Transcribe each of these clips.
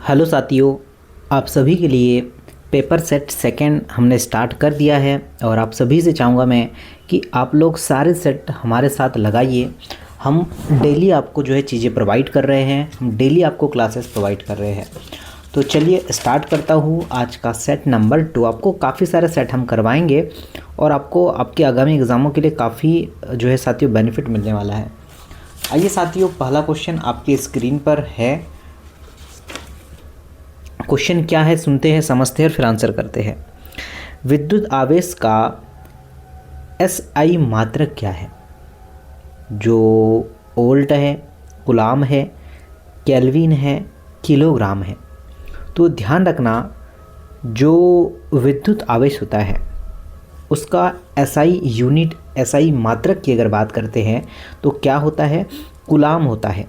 Hello साथियों, आप सभी के लिए पेपर सेट सेकंड हमने स्टार्ट कर दिया है और आप सभी से चाहूँगा मैं कि आप लोग सारे सेट हमारे साथ लगाइए। हम डेली आपको जो है चीज़ें प्रोवाइड कर रहे हैं, हम डेली आपको क्लासेस प्रोवाइड कर रहे हैं। तो चलिए स्टार्ट करता हूँ आज का सेट नंबर 2। आपको काफ़ी सारे सेट हम करवाएंगे और आपको आपके आगामी एग्ज़ामों के लिए काफ़ी जो है साथियों बेनिफिट मिलने वाला है। आइए साथियों, पहला क्वेश्चन आपकी स्क्रीन पर है। क्वेश्चन क्या है सुनते हैं, समझते हैं और फिर आंसर करते हैं। विद्युत आवेश का SI मात्रक क्या है? जो वोल्ट है, कूलाम है, केल्विन है, किलोग्राम है। तो ध्यान रखना, जो विद्युत आवेश होता है उसका SI यूनिट, SI मात्रक की अगर बात करते हैं तो क्या होता है? कूलाम होता है।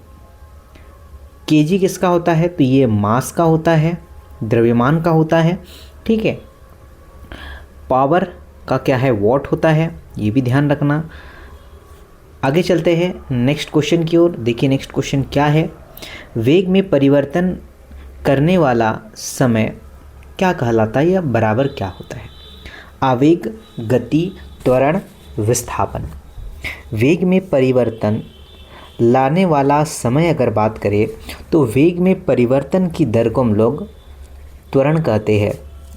केजी किसका होता है? तो ये मास का होता है, द्रव्यमान का होता है। ठीक है। पावर का क्या है? वॉट होता है। ये भी ध्यान रखना। आगे चलते हैं नेक्स्ट क्वेश्चन की ओर। देखिए नेक्स्ट क्वेश्चन क्या है। वेग में परिवर्तन करने वाला समय क्या कहलाता है या बराबर क्या होता है? आवेग, गति, त्वरण, विस्थापन। वेग में परिवर्तन लाने वाला समय अगर बात करें तो वेग में परिवर्तन की दर को हम लोग त्वरण कहते हैं।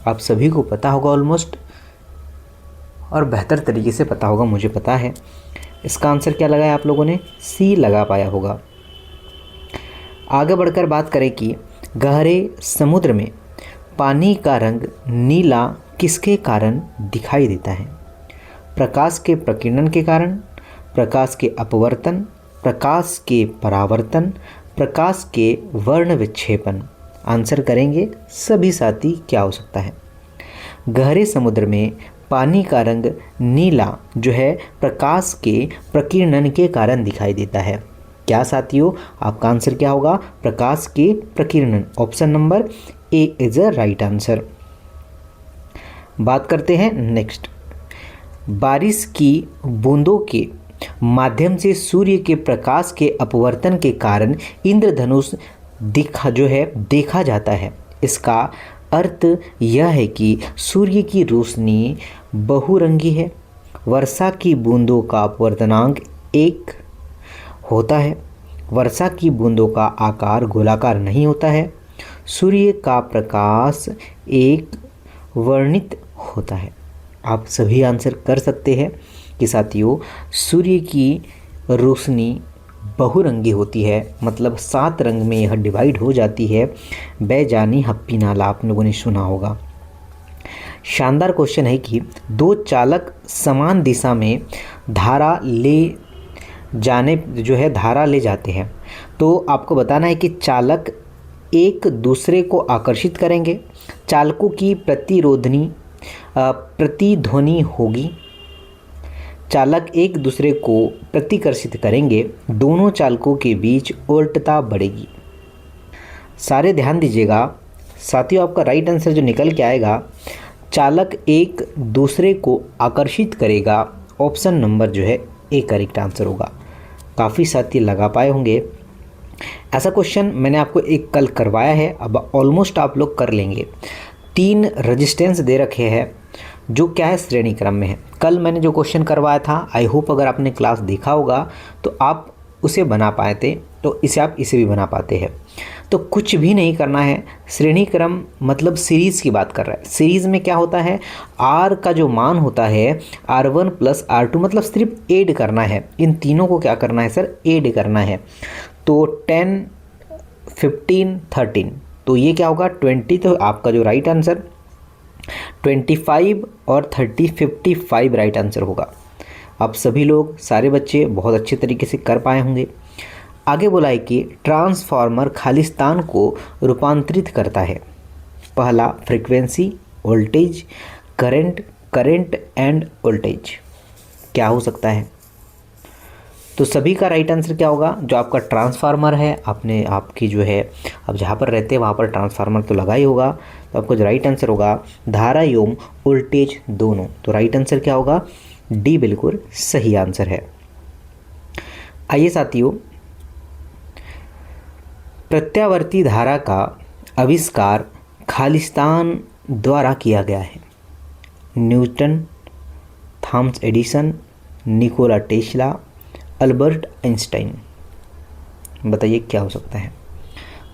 आप सभी को पता होगा ऑलमोस्ट, और बेहतर तरीके से पता होगा, मुझे पता है। इसका आंसर क्या लगाया आप लोगों ने? सी लगा पाया होगा। आगे बढ़कर बात करें कि गहरे समुद्र में पानी का रंग नीला किसके कारण दिखाई देता है? प्रकाश के प्रकीर्णन के कारण, प्रकाश के अपवर्तन, प्रकाश के परावर्तन, प्रकाश के वर्ण विक्षेपन। आंसर करेंगे सभी साथी, क्या हो सकता है? गहरे समुद्र में पानी का रंग नीला जो है प्रकाश के प्रकीर्णन के कारण दिखाई देता है। क्या साथियों, आपका आंसर क्या होगा? प्रकाश के प्रकीर्णन। Option number A is a right answer. बात करते हैं नेक्स्ट। बारिश की बूंदों के माध्यम से सूर्य के प्रकाश के अपवर्तन के कारण इंद्रधनुष देखा जाता है। इसका अर्थ यह है कि सूर्य की रोशनी बहुरंगी है। वर्षा की बूंदों का अपवर्तनांक 1 होता है। वर्षा की बूंदों का आकार गोलाकार नहीं होता है। सूर्य का प्रकाश एक वर्णित होता है। आप सभी आंसर कर सकते हैं कि साथियों सूर्य की रोशनी बहुरंगी होती है, मतलब 7 रंग में यह डिवाइड हो जाती है। बैजानी हप्पी नाला आप लोगों ने सुना होगा। शानदार क्वेश्चन है कि दो चालक समान दिशा में धारा ले जाते हैं। तो आपको बताना है कि चालक एक दूसरे को आकर्षित करेंगे। चालकों की प्रतिध्वनि होगी। चालक एक दूसरे को प्रतिकर्षित करेंगे। दोनों चालकों के बीच उल्टता बढ़ेगी। सारे ध्यान दीजिएगा साथियों, आपका राइट आंसर जो निकल के आएगा, चालक एक दूसरे को आकर्षित करेगा। ऑप्शन नंबर जो है ए करेक्ट आंसर होगा। काफ़ी साथी लगा पाए होंगे। ऐसा क्वेश्चन मैंने आपको एक कल करवाया है, अब ऑलमोस्ट आप लोग कर लेंगे। 3 रेजिस्टेंस दे रखे हैं जो क्या है श्रेणी क्रम में है। कल मैंने जो क्वेश्चन करवाया था, आई होप अगर आपने क्लास देखा होगा तो आप उसे बना पाए थे, तो आप इसे भी बना पाते हैं। तो कुछ भी नहीं करना है। श्रेणी क्रम मतलब सीरीज़ की बात कर रहा है। सीरीज़ में क्या होता है, आर का जो मान होता है R1 + R2, मतलब सिर्फ ऐड करना है। इन तीनों को क्या करना है सर? ऐड करना है। तो 10, 15, 13, तो ये क्या होगा 20। तो आपका जो राइट आंसर 25 और 30, 55 राइट आंसर होगा। आप सभी लोग, सारे बच्चे बहुत अच्छे तरीके से कर पाए होंगे। आगे बोला है कि ट्रांसफार्मर खालिस्तान को रूपांतरित करता है। पहला frequency, voltage, current end voltage. क्या हो सकता है? तो सभी का राइट आंसर क्या होगा? जो आपका ट्रांसफार्मर है, आपकी जो है, अब जहाँ पर रहते हैं वहाँ पर ट्रांसफार्मर तो लगा ही होगा। तो आपको जो राइट आंसर होगा धारा एवं वोल्टेज दोनों। तो राइट आंसर क्या होगा? डी बिल्कुल सही आंसर है। आइए साथियों, प्रत्यावर्ती धारा का आविष्कार खालिस्तान द्वारा किया गया है? Newton, Thomas Edison, Nikola Tesla, Albert Einstein. बताइए क्या हो सकता है?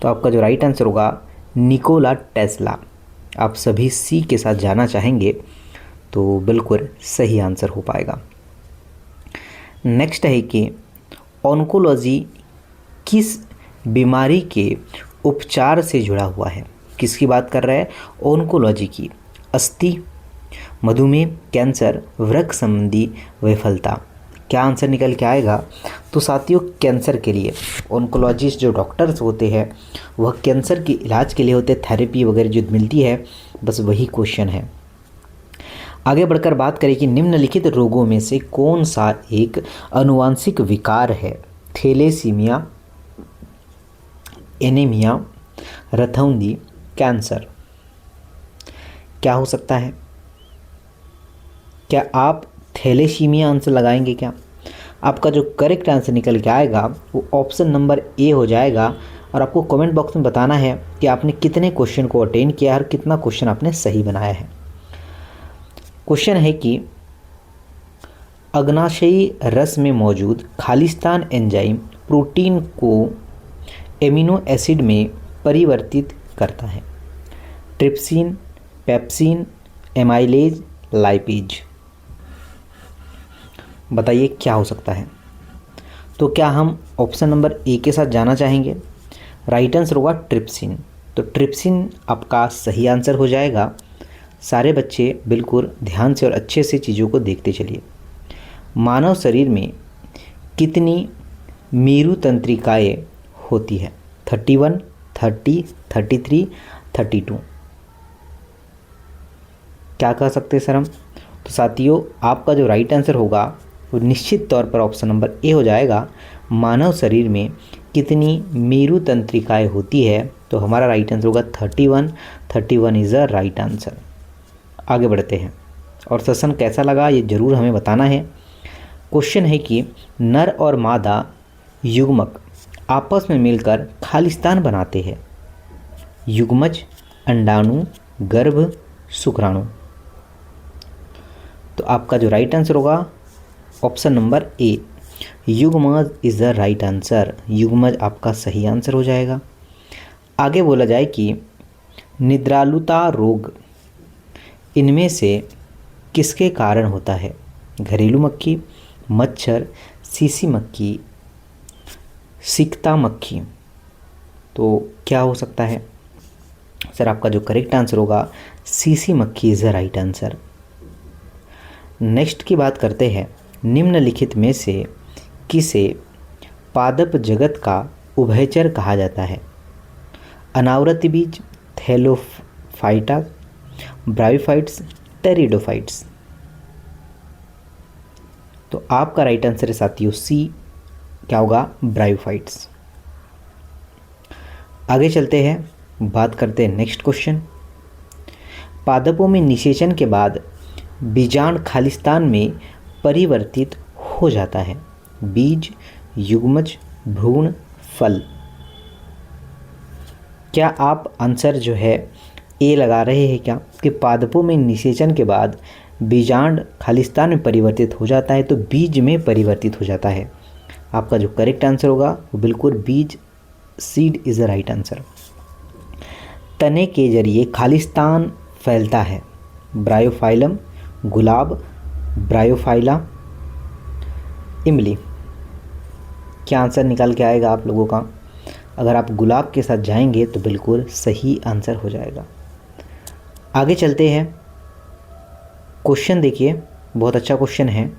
तो आपका जो राइट आंसर होगा निकोला टेस्ला। आप सभी सी के साथ जाना चाहेंगे तो बिल्कुल सही आंसर हो पाएगा। नेक्स्ट है कि ऑन्कोलॉजी किस बीमारी के उपचार से जुड़ा हुआ है? किसकी बात कर रहा है? ऑन्कोलॉजी की। अस्थि, मधुमेह, कैंसर, वृक्क संबंधी विफलता। क्या आंसर निकल के आएगा? तो साथियों कैंसर के लिए ऑन्कोलॉजिस्ट जो डॉक्टर्स होते हैं वह कैंसर के इलाज के लिए होते, थेरेपी वगैरह जो मिलती है, बस वही क्वेश्चन है। आगे बढ़कर बात करें कि निम्नलिखित रोगों में से कौन सा एक आनुवांशिक विकार है? थैलेसीमिया, एनीमिया, रतौंधी, कैंसर। क्या हो सकता है? क्या आप थैलेसीमिया आंसर लगाएंगे क्या? आपका जो करेक्ट आंसर निकल के आएगा वो ऑप्शन नंबर ए हो जाएगा। और आपको कमेंट बॉक्स में बताना है कि आपने कितने क्वेश्चन को अटेंड किया है और कितना क्वेश्चन आपने सही बनाया है। क्वेश्चन है कि अग्नाशयी रस में मौजूद खालिस्तान एंजाइम प्रोटीन को एमिनो एसिड में परिवर्तित करता है? Trypsin, pepsin, amylase, lipase. बताइए क्या हो सकता है? तो क्या हम ऑप्शन नंबर ए के साथ जाना चाहेंगे? राइट आंसर होगा ट्रिप्सिन। तो ट्रिप्सिन आपका सही आंसर हो जाएगा। सारे बच्चे बिल्कुल ध्यान से और अच्छे से चीज़ों को देखते चलिए। मानव शरीर में कितनी मेरु तंत्रिकाएँ होती है? 31, 30, 33, 32। क्या कह सकते हैं सर हम? तो साथियों आपका जो राइट आंसर होगा वो निश्चित तौर पर ऑप्शन नंबर ए हो जाएगा। मानव शरीर में कितनी मेरु तंत्रिकाएँ होती है? तो हमारा राइट आंसर होगा 31। 31 इज़ अ राइट आंसर। आगे बढ़ते हैं और सेशन कैसा लगा ये ज़रूर हमें बताना है। क्वेश्चन है कि नर और मादा युग्मक आपस में मिलकर खालिस्तान बनाते हैं। युग्मज, अंडाणु, गर्भ, शुक्राणु। तो आपका जो राइट आंसर होगा ऑप्शन नंबर ए, युग्मज इज़ द राइट आंसर। युग्मज आपका सही आंसर हो जाएगा। आगे बोला जाए कि निद्रालुता रोग इनमें से किसके कारण होता है? घरेलू मक्खी, मच्छर, सीसी मक्खी, सिकता मक्खी। तो क्या हो सकता है सर? आपका जो करेक्ट आंसर होगा सीसी मक्खी is the right answer. Next की बात करते हैं, निम्नलिखित में से किसे पादप जगत का उभयचर कहा जाता है? अनावृत बीज, थैलोफाइटा, ब्रायोफाइट्स, टेरिडोफाइट्स। तो आपका राइट आंसर है साथियों सी, क्या होगा? ब्रायोफाइट्स। आगे चलते हैं, बात करते हैं नेक्स्ट क्वेश्चन। पादपों में निषेचन के बाद बीजांड खालिस्तान में परिवर्तित हो जाता है। बीज, युग्मज, भ्रूण, फल। क्या आप आंसर जो है ए लगा रहे हैं क्या कि पादपों में निषेचन के बाद बीजांड खालिस्तान में परिवर्तित हो जाता है तो बीज में परिवर्तित हो जाता है? आपका जो करेक्ट आंसर होगा वो बिल्कुल बीज, seed is the right answer. तने के जरिए खालिस्तान फैलता है। ब्रायोफाइलम, गुलाब, ब्रायोफाइला, इमली। क्या आंसर निकल के आएगा आप लोगों का? अगर आप गुलाब के साथ जाएंगे तो बिल्कुल सही आंसर हो जाएगा। आगे चलते हैं, क्वेश्चन देखिए, बहुत अच्छा क्वेश्चन है।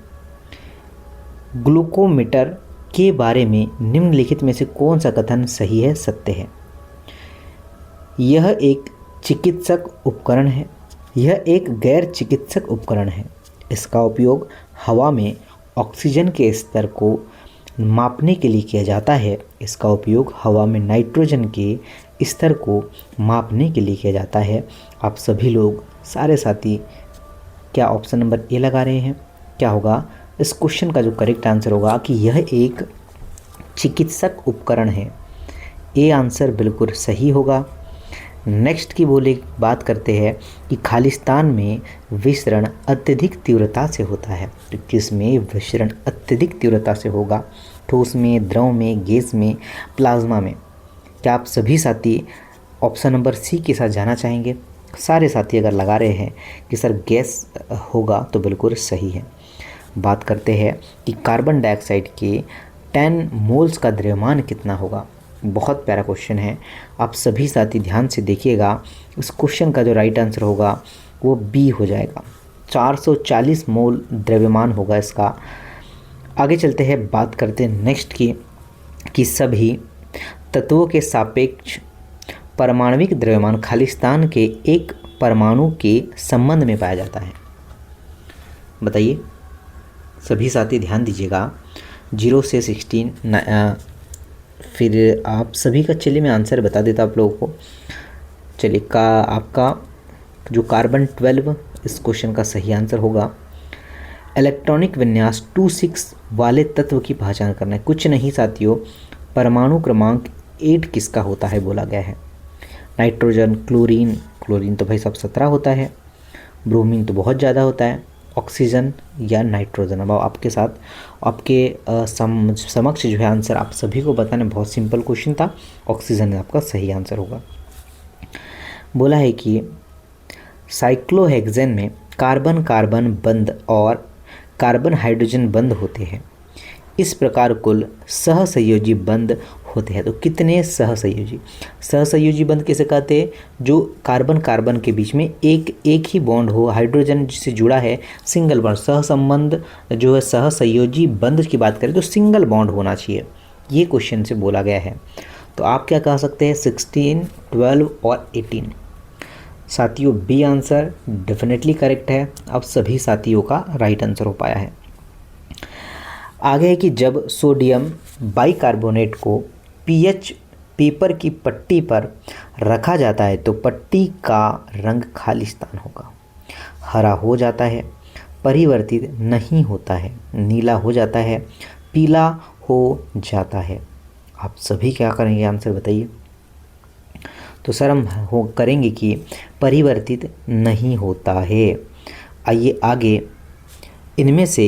ग्लूकोमीटर के बारे में निम्नलिखित में से कौन सा कथन सही है, सत्य है? यह एक चिकित्सक उपकरण है। यह एक गैर चिकित्सक उपकरण है। इसका उपयोग हवा में ऑक्सीजन के स्तर को मापने के लिए किया जाता है। इसका उपयोग हवा में नाइट्रोजन के स्तर को मापने के लिए किया जाता है। आप सभी लोग, सारे साथी, क्या ऑप्शन नंबर ए लगा रहे हैं? क्या होगा इस क्वेश्चन का जो करेक्ट आंसर होगा कि यह एक चिकित्सक उपकरण है। ए आंसर बिल्कुल सही होगा। नेक्स्ट की बात करते हैं कि खालिस्तान में विसरण अत्यधिक तीव्रता से होता है। तो किस में विसरण अत्यधिक तीव्रता से होगा? ठोस में, द्रव में, गैस में, प्लाज्मा में। क्या आप सभी साथी ऑप्शन नंबर सी के साथ जाना चाहेंगे? सारे साथी अगर लगा रहे हैं कि सर गैस होगा तो बिल्कुल सही है। बात करते हैं कि कार्बन डाइऑक्साइड के 10 मोल्स का द्रव्यमान कितना होगा? बहुत प्यारा क्वेश्चन है, आप सभी साथी ध्यान से देखिएगा। इस क्वेश्चन का जो राइट आंसर होगा वो बी हो जाएगा। 440 मोल द्रव्यमान होगा इसका। आगे चलते हैं, बात करते हैं नेक्स्ट की कि सभी तत्वों के सापेक्ष परमाणविक द्रव्यमान खालिस्तान के एक परमाणु के संबंध में पाया जाता है। बताइए सभी साथी, ध्यान दीजिएगा। 0 से 16 फिर आप सभी का, चलिए मैं आंसर बता देता आप लोगों को। चलिए आपका जो कार्बन 12 इस क्वेश्चन का सही आंसर होगा। इलेक्ट्रॉनिक विन्यास 26 वाले तत्व की पहचान करना है। कुछ नहीं साथियों, परमाणु क्रमांक 8 किसका होता है बोला गया है? नाइट्रोजन, क्लोरीन तो भाई सब 17 होता है, ब्रोमीन तो बहुत ज़्यादा होता है, ऑक्सीजन या नाइट्रोजन। अब आपके साथ आपके समक्ष जो है आंसर आप सभी को बताने, बहुत सिंपल क्वेश्चन था। ऑक्सीजन आपका सही आंसर होगा। बोला है कि साइक्लोहेक्सेन में कार्बन कार्बन बंध और कार्बन हाइड्रोजन बंध होते हैं। इस प्रकार कुल सहसंयोजी बंध होते हैं। तो कितने सहसंयोजी बंध किसे कहते हैं? जो कार्बन कार्बन के बीच में एक ही बॉन्ड हो, हाइड्रोजन जिससे जुड़ा है सिंगल बॉन्ड। सहसंबंध जो है, सहसंयोजी बंध की बात करें तो सिंगल बॉन्ड होना चाहिए, ये क्वेश्चन से बोला गया है। तो आप क्या कह सकते हैं? 16, 12 और 18। साथियों बी आंसर डेफिनेटली करेक्ट है। अब सभी साथियों का राइट आंसर हो पाया है। आगे है कि जब सोडियम बाइकार्बोनेट को पीएच पेपर की पट्टी पर रखा जाता है तो पट्टी का रंग खालिस्तान होगा। हरा हो जाता है, परिवर्तित नहीं होता है, नीला हो जाता है, पीला हो जाता है। आप सभी क्या करेंगे? आंसर बताइए। तो सर हम करेंगे कि परिवर्तित नहीं होता है। आइए आगे, इनमें से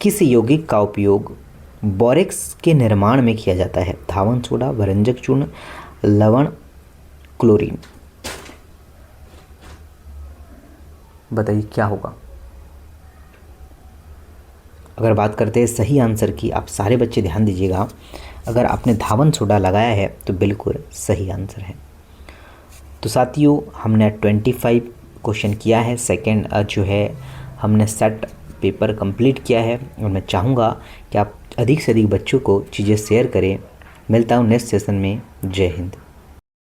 किस यौगिक का उपयोग बोरेक्स के निर्माण में किया जाता है? धावन सोडा, भरंजक चूर्ण, लवण, क्लोरीन। बताइए क्या होगा? अगर बात करते हैं सही आंसर की, आप सारे बच्चे ध्यान दीजिएगा। अगर आपने धावन सोडा लगाया है तो बिल्कुल सही आंसर है। तो साथियों हमने 25 क्वेश्चन किया है। सेकंड जो है हमने सेट पेपर कंप्लीट किया है और मैं चाहूँगा कि आप अधिक से अधिक बच्चों को चीज़ें शेयर करें। मिलता हूँ नेक्स्ट सेशन में। जय हिंद।